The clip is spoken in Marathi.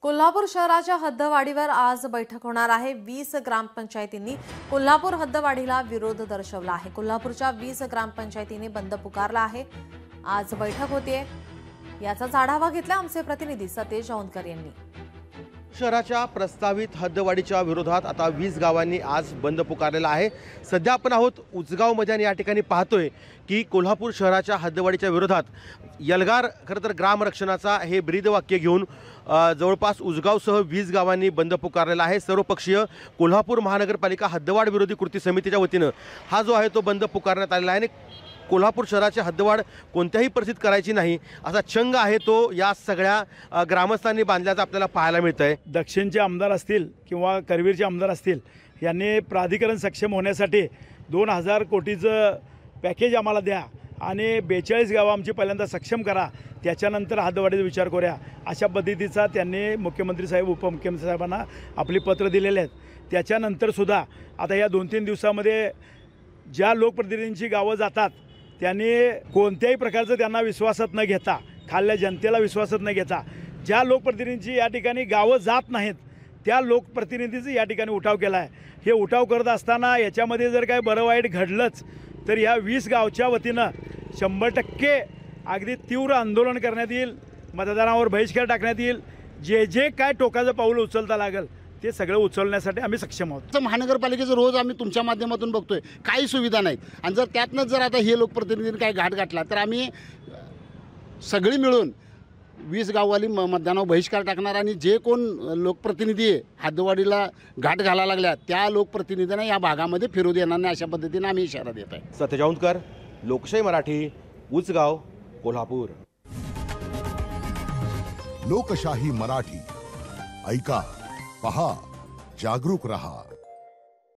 कोल्हापूर शहराच्या हद्दवाढीवर आज बैठक होणार आहे। 20 ग्रामपंचायतींनी कोल्हापूर हद्दवाढीला विरोध दर्शवला आहे। कोल्हापूरच्या 20 ग्रामपंचायतींनी बंद पुकारला आहे। आज बैठक होतीये, याचाच आढावा घेतला आमचे प्रतिनिधी सतेज औंधकर यांनी। शहराच्या प्रस्तावित हद्दवाढीच्या विरोधात आता 20 गावांनी आज बंद पुकारलेला आहे। सध्या आपण आहोत उजगाव मैदान या ठिकाणी पाहतोय की कोल्हापूर शहराच्या हद्दवाढीच्या विरोधात यलगार खरं तर ग्रामरक्षणाचा हे ब्रीदवाक्य घेऊन जवळपास उजगावसह 20 गावांनी बंद पुकारलेला आहे। सर्वपक्षीय कोल्हापूर महानगरपालिका हद्दवाढ विरोधी कृती समितीच्या वतीनं हा जो आहे तो बंद पुकारण्यात आलेला आहे। कोल्हापूर शहराची हद्दवाढ कोणत्याही परिस्थितीत करायची नाही असा चंग आहे तो या सगळ्या ग्रामस्थांनी बांधल्याचं आपल्याला पाहायला मिळतंय। दक्षिणचे आमदार असतील किंवा करवीरचे आमदार असतील यांनी प्राधिकरण सक्षम होण्यासाठी 2000 कोटीचं पॅकेज आम्हाला द्या आणि 42 गावं आमची पहिल्यांदा सक्षम करा, त्याच्यानंतर हद्दवाढीचा विचार करूया अशा पद्धतीचा त्यांनी मुख्यमंत्री साहेब उपमुख्यमंत्री साहेबांना आपली पत्र दिलेले आहेत। त्याच्यानंतर सुद्धा आता या 2-3 दिवसामध्ये ज्या लोकप्रतिनिधींची गावं जातात त्यांनी कोणत्याही प्रकारचं त्यांना विश्वासात न घेता, खाल्ल्या जनतेला विश्वासात न घेता, ज्या लोकप्रतिनिधींची या ठिकाणी गावं जात नाहीत त्या लोकप्रतिनिधींचा या ठिकाणी उठाव केला आहे। हे उठाव करत असताना याच्यामध्ये जर काय बरं वाईट घडलंच तर ह्या 20 गावच्या वतीनं 100% अगदी तीव्र आंदोलन करण्यात येईल, मतदानावर बहिष्कार टाकण्यात येईल। जे काय टोकाचं पाऊल उचलता लागेल ते सगळं उचलण्यासाठी आम्ही सक्षम आहोत। महानगरपालिकेचं रोज आम्ही तुमच्या माध्यमातून बघतोय, काही सुविधा नाहीत आणि जर त्यातनं जर आता हे लोकप्रतिनिधींनी काय घाट घातला तर आम्ही सगळी मिळून 20 गाववाली मतदानावर बहिष्कार टाकणार आणि जे कोण लोकप्रतिनिधी हद्दवाढीला घाट घालायला लागल्या त्या लोकप्रतिनिधींना या भागामध्ये फिरू देणार नाही अशा पद्धतीने आम्ही इशारा देत आहे। सतेज औंधकर, लोकशाही मराठी, उजगाव, कोल्हापूर। लोकशाही मराठी ऐका, पहा, जागरूक रहा।